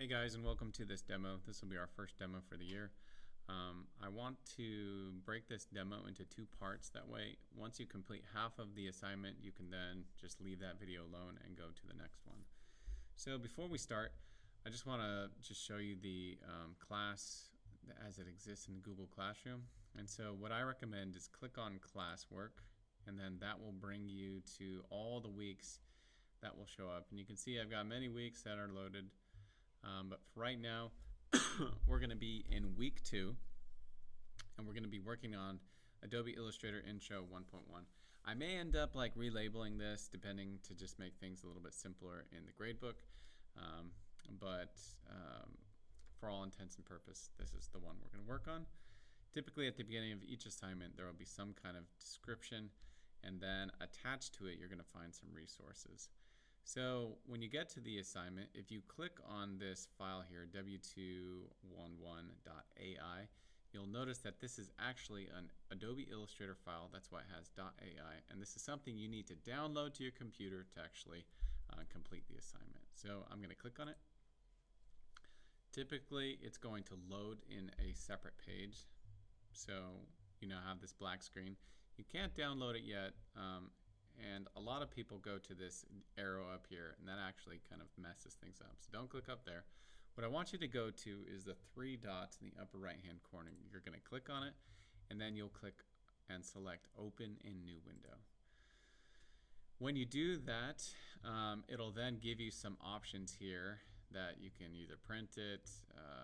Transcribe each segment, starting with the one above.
Hey guys, and welcome to this demo. This will be our first demo for the year. I want to break this demo into two parts. That way, once you complete half of the assignment, you can then just leave that video alone and go to the next one. So before we start, I just want to show you the class as it exists in Google Classroom. And so what I recommend is click on classwork, and then that will bring you to all the weeks that will show up. And you can see I've got many weeks that are loaded. But for right now, we're going to be in week 2, and we're going to be working on Adobe Illustrator Intro 1.1. I may end up like relabeling this depending to just make things a little bit simpler in the gradebook, but for all intents and purposes, this is the one we're going to work on. Typically at the beginning of each assignment, there will be some kind of description, and then attached to it, you're going to find some resources. So when you get to the assignment, if you click on this file here, w211.ai, you'll notice that this is actually an Adobe Illustrator file. That's why it has .ai, and this is something you need to download to your computer to actually complete the assignment. So I'm going to click on it. Typically, it's going to load in a separate page. So you now have this black screen. You can't download it yet. And a lot of people go to this arrow up here, and that actually kind of messes things up. So don't click up there. What I want you to go to is the 3 dots in the upper right-hand corner. You're going to click on it, and then you'll click and select Open in New Window. When you do that, it'll then give you some options here that you can either print it,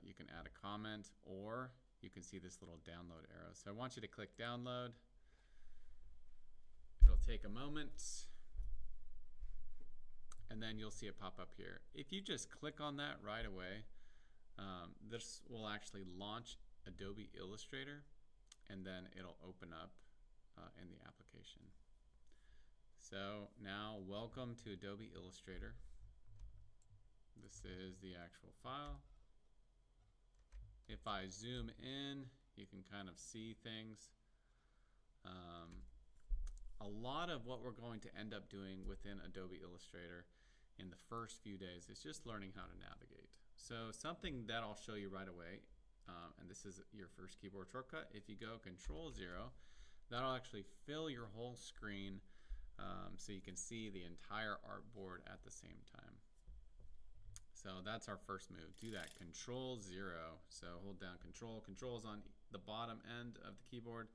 you can add a comment, or you can see this little download arrow. So I want you to click Download. It'll take a moment, and then you'll see it pop up here. If you just click on that right away, this will actually launch Adobe Illustrator, and then it'll open up in the application. So now, welcome to Adobe Illustrator. This is the actual file. If I zoom in, you can kind of see things. A lot of what we're going to end up doing within Adobe Illustrator in the first few days is just learning how to navigate. So something that I'll show you right away, and this is your first keyboard shortcut, if you go Control-0, that'll actually fill your whole screen so you can see the entire artboard at the same time. So that's our first move. Do that, Control-0. So hold down Control. Control is on the bottom end of the keyboard.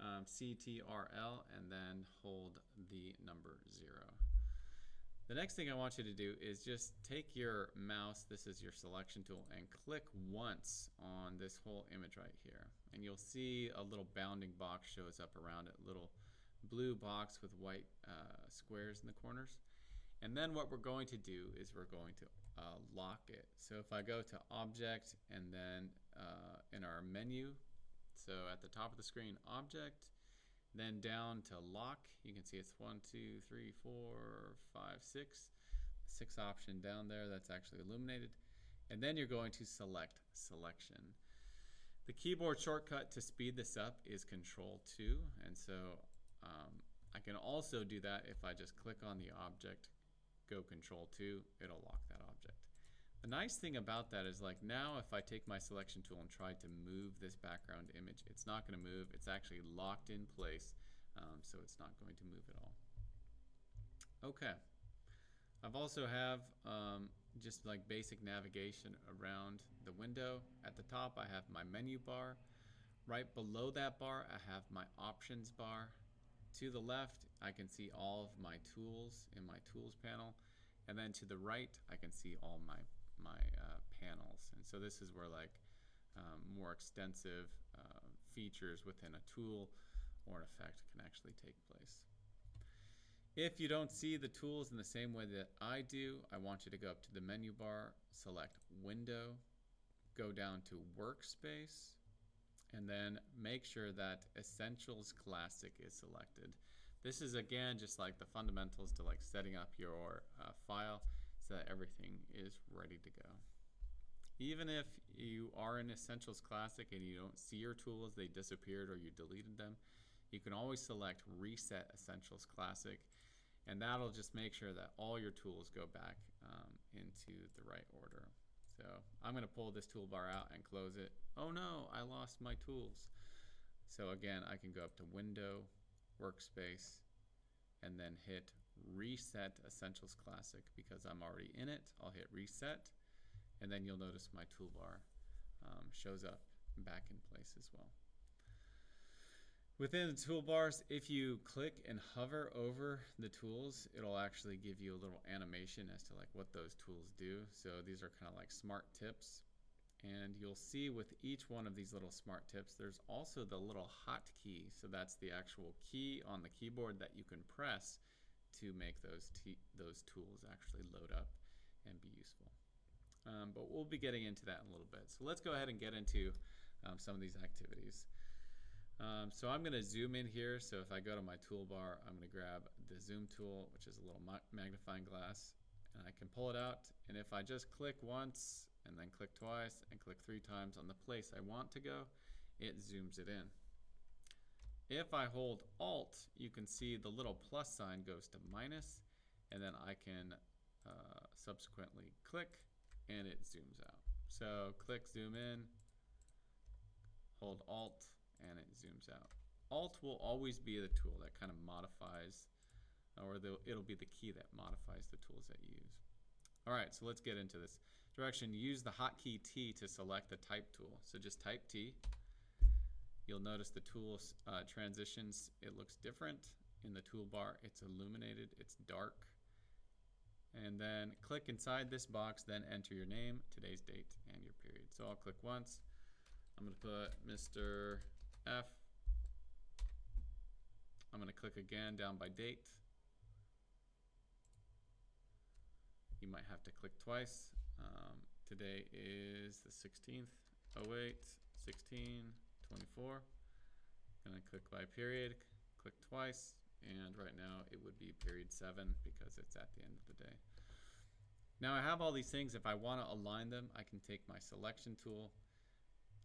CTRL, and then hold the number 0. The next thing I want you to do is just take your mouse, this is your selection tool, and click once on this whole image right here. And you'll see a little bounding box shows up around it, little blue box with white squares in the corners. And then what we're going to do is we're going to lock it. So if I go to Object, and then in our menu, so at the top of the screen, Object, then down to Lock. You can see it's 1, 2, 3, 4, 5, 6. 6 option down there that's actually illuminated. And then you're going to select Selection. The keyboard shortcut to speed this up is Control-2. And so I can also do that if I just click on the object, go Control-2, it'll lock that object. The nice thing about that is, like, now if I take my selection tool and try to move this background image, it's not going to move. It's actually locked in place, so it's not going to move at all. Okay. I've also have just like basic navigation around the window. At the top I have my menu bar. Right below that bar I have my options bar. To the left I can see all of my tools in my tools panel, and then to the right I can see all my panels. And so this is where like more extensive features within a tool or an effect can actually take place. If you don't see the tools in the same way that I do, I want you to go up to the menu bar, select Window, go down to Workspace, and then make sure that Essentials Classic is selected. This is again just like the fundamentals to like setting up your file so that everything is ready to go. Even if you are in Essentials Classic and you don't see your tools, they disappeared or you deleted them, you can always select Reset Essentials Classic, and that'll just make sure that all your tools go back into the right order. So I'm going to pull this toolbar out and close it. Oh no, I lost my tools. So again, I can go up to Window, Workspace, and then hit Reset Essentials Classic because I'm already in it. I'll hit Reset, and then you'll notice my toolbar shows up back in place as well. Within the toolbars, if you click and hover over the tools, it'll actually give you a little animation as to like what those tools do. So these are kind of like smart tips. And you'll see with each one of these little smart tips, there's also the little hotkey. So that's the actual key on the keyboard that you can press to make those tools actually load up and be useful. But we'll be getting into that in a little bit. So let's go ahead and get into some of these activities. So I'm going to zoom in here. So if I go to my toolbar, I'm going to grab the zoom tool, which is a little magnifying glass, and I can pull it out. And if I just click once and then click twice and click 3 times on the place I want to go, it zooms it in. If I hold Alt, you can see the little plus sign goes to minus, and then I can subsequently click and it zooms out. So click zoom in, hold Alt, and it zooms out. Alt will always be the tool that kind of modifies, or it'll be the key that modifies the tools that you use. All right, so let's get into this. Direction, use the hotkey T to select the type tool. So just type T. You'll notice the tool transitions, it looks different. In the toolbar, it's illuminated, it's dark. And then click inside this box, then enter your name, today's date, and your period. So I'll click once. I'm going to put Mr. F. I'm going to click again down by date. You might have to click twice. Today is the 16th, 08, 16, 24. I'm going to click by period, click twice, and right now it would be period 7 because it's at the end of the day. Now I have all these things. If I want to align them, I can take my selection tool.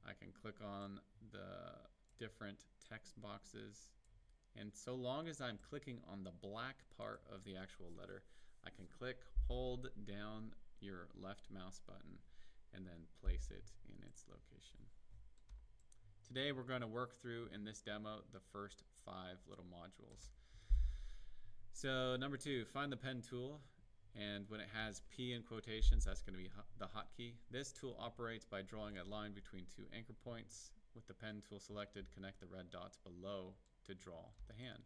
I can click on the different text boxes, and so long as I'm clicking on the black part of the actual letter, I can click, hold down your left mouse button, and then place it in its location. Today we're going to work through in this demo the first 5 little modules. So number 2, find the pen tool, and when it has P in quotations, that's going to be the hotkey. This tool operates by drawing a line between 2 anchor points. With the pen tool selected, connect the red dots below to draw the hand.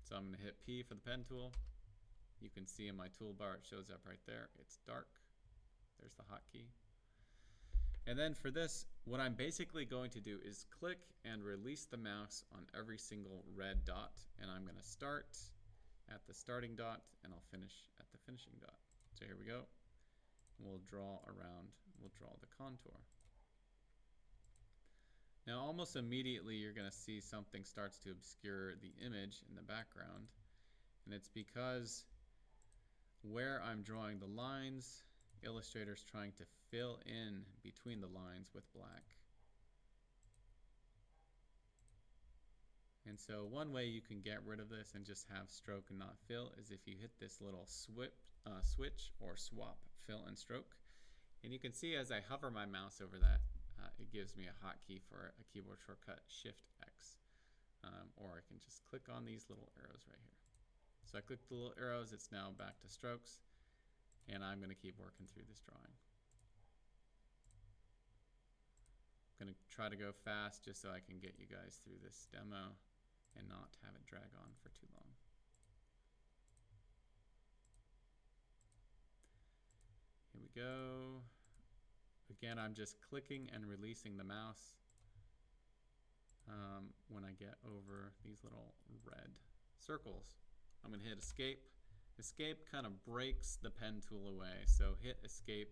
So I'm going to hit P for the pen tool. You can see in my toolbar it shows up right there. It's dark. There's the hotkey. And then for this, what I'm basically going to do is click and release the mouse on every single red dot, and I'm going to start at the starting dot and I'll finish at the finishing dot. So here we go. We'll draw around, we'll draw the contour. Now almost immediately you're going to see something starts to obscure the image in the background, and it's because where I'm drawing the lines, Illustrator's trying to fill in between the lines with black. And so one way you can get rid of this and just have stroke and not fill is if you hit this little switch or swap fill and stroke. And you can see as I hover my mouse over that, it gives me a hotkey for a keyboard shortcut, Shift X. Or I can just click on these little arrows right here. So I click the little arrows, it's now back to strokes, and I'm going to keep working through this drawing. I'm going to try to go fast just so I can get you guys through this demo and not have it drag on for too long. Here we go. Again, I'm just clicking and releasing the mouse when I get over these little red circles. I'm going to hit escape. Escape kind of breaks the pen tool away, so hit escape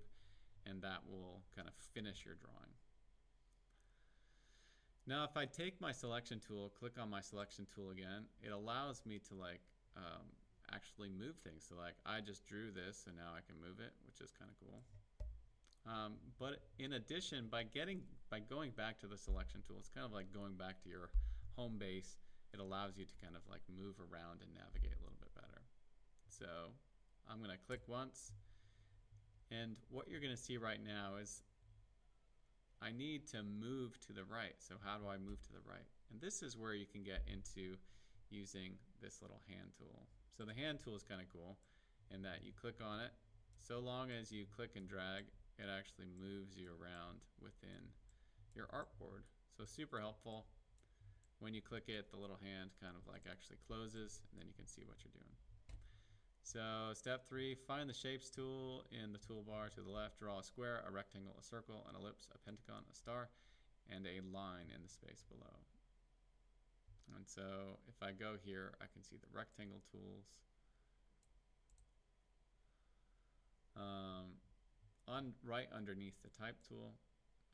and that will kind of finish your drawing. Now if I take my selection tool, click on my selection tool again, it allows me to actually move things. So like I just drew this and now I can move it, which is kind of cool. But in addition, by going back to the selection tool, it's kind of like going back to your home base. It allows you to kind of like move around and navigate a little bit better. So I'm going to click once, and And what you're going to see right now is I need to move to the right. So how do I move to the right? And this is where you can get into using this little hand tool. So the hand tool is kind of cool in that you click on it. So long as you click and drag, it actually moves you around within your artboard. So super helpful. When you click it, the little hand kind of like actually closes, and then you can see what you're doing. So step 3, find the shapes tool in the toolbar to the left. Draw a square, a rectangle, a circle, an ellipse, a pentagon, a star, and a line in the space below. And so if I go here, I can see the rectangle tools. Right underneath the type tool.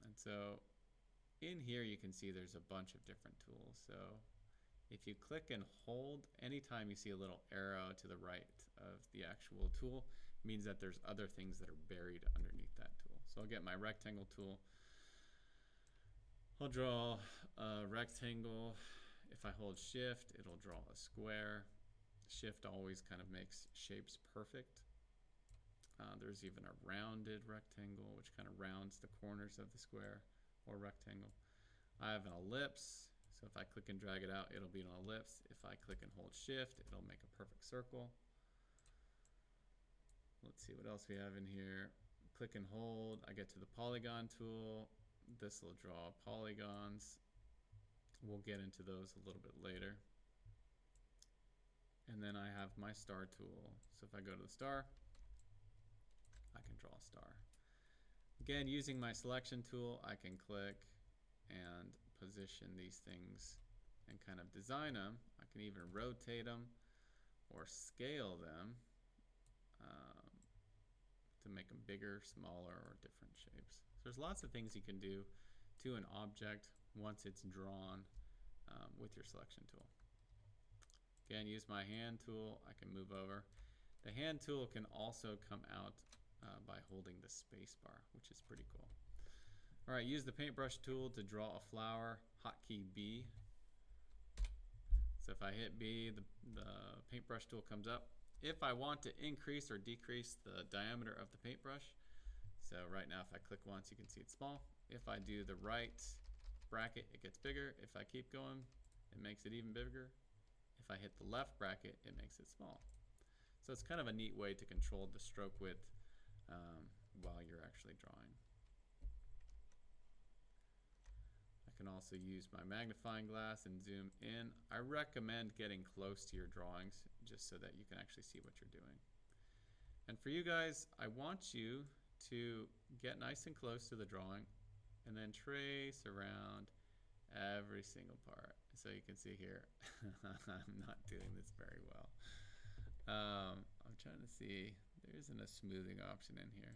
And so in here you can see there's a bunch of different tools. So if you click and hold, anytime you see a little arrow to the right of the actual tool, it means that there's other things that are buried underneath that tool. So I'll get my rectangle tool. I'll draw a rectangle. If I hold shift, it'll draw a square. Shift always kind of makes shapes perfect. There's even a rounded rectangle, which kind of rounds the corners of the square or rectangle. I have an ellipse, so if I click and drag it out, it'll be an ellipse. If I click and hold shift, it'll make a perfect circle. Let's see what else we have in here. Click and hold, I get to the polygon tool. This will draw polygons. We'll get into those a little bit later. And then I have my star tool. So if I go to the star, I can draw a star. Again, using my selection tool, I can click and position these things and kind of design them. I can even rotate them or scale them to make them bigger, smaller, or different shapes. So there's lots of things you can do to an object once it's drawn with your selection tool. Again, use my hand tool. I can move over. The hand tool can also come out by holding the space bar, which is pretty cool. All right, use the paintbrush tool to draw a flower, hotkey B. So if I hit B, the paintbrush tool comes up. If I want to increase or decrease the diameter of the paintbrush, so right now if I click once, you can see it's small. If I do the right bracket, it gets bigger. If I keep going, it makes it even bigger. If I hit the left bracket, it makes it small. So it's kind of a neat way to control the stroke width while you're actually drawing. I can also use my magnifying glass and zoom in. I recommend getting close to your drawings just so that you can actually see what you're doing. And for you guys, I want you to get nice and close to the drawing and then trace around every single part. So you can see here, I'm not doing this very well. I'm trying to see, there isn't a smoothing option in here.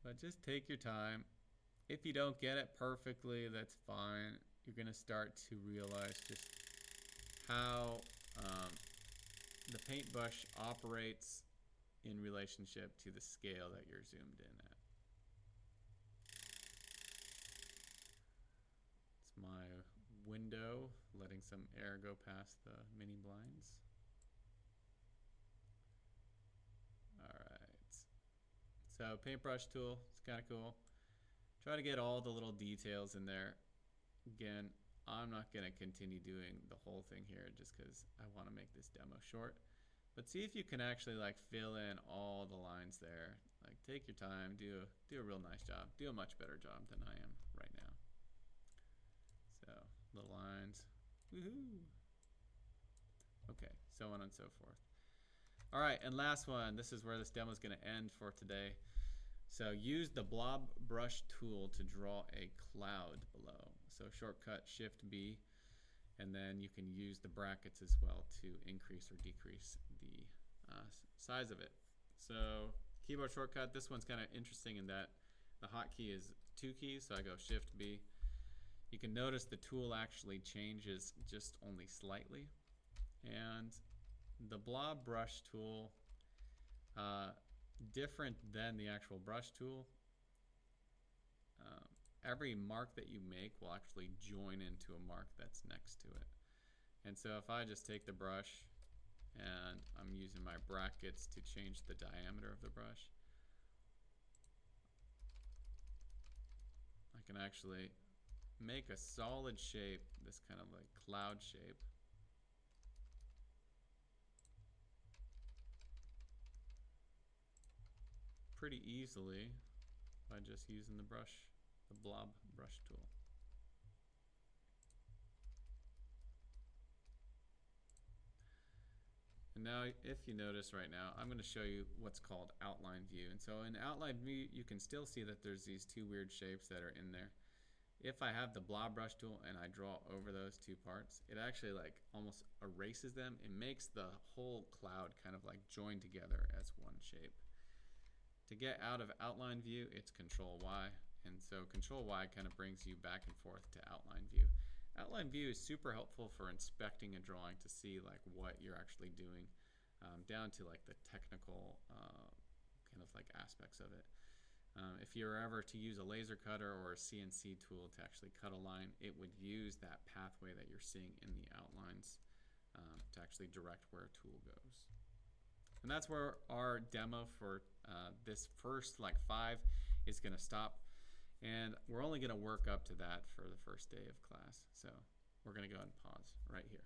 But just take your time. If you don't get it perfectly, that's fine. You're going to start to realize just how the paintbrush operates in relationship to the scale that you're zoomed in at. It's my window, letting some air go past the mini blinds. Alright, so paintbrush tool, it's kind of cool. Try to get all the little details in there. Again, I'm not going to continue doing the whole thing here just because I want to make this demo short. But see if you can actually like fill in all the lines there. Like take your time, do a real nice job. Do a much better job than I am right now. So little lines. Woohoo! Okay, so on and so forth. All right, and last one. This is where this demo is going to end for today. So use the blob brush tool to draw a cloud below. So shortcut Shift B, and then you can use the brackets as well to increase or decrease the size of it. So keyboard shortcut, this one's kind of interesting in that the hotkey is 2 keys, so I go Shift B. You can notice the tool actually changes just only slightly. And the blob brush tool, different than the actual brush tool, every mark that you make will actually join into a mark that's next to it. And so if I just take the brush and I'm using my brackets to change the diameter of the brush, can actually make a solid shape, this kind of like cloud shape. Pretty easily by just using the blob brush tool. And now if you notice right now, I'm going to show you what's called outline view. And so in outline view, you can still see that there's these two weird shapes that are in there. If I have the blob brush tool and I draw over those two parts, it actually like almost erases them. It makes the whole cloud kind of like join together as one shape. To get out of outline view, it's Control Y. And so Control Y kind of brings you back and forth to outline view. Outline view is super helpful for inspecting a drawing to see like what you're actually doing, down to like the technical kind of like aspects of it. If you're ever to use a laser cutter or a CNC tool to actually cut a line, it would use that pathway that you're seeing in the outlines to actually direct where a tool goes. And that's where our demo for this first like 5 is going to stop. And we're only going to work up to that for the first day of class. So we're going to go ahead and pause right here.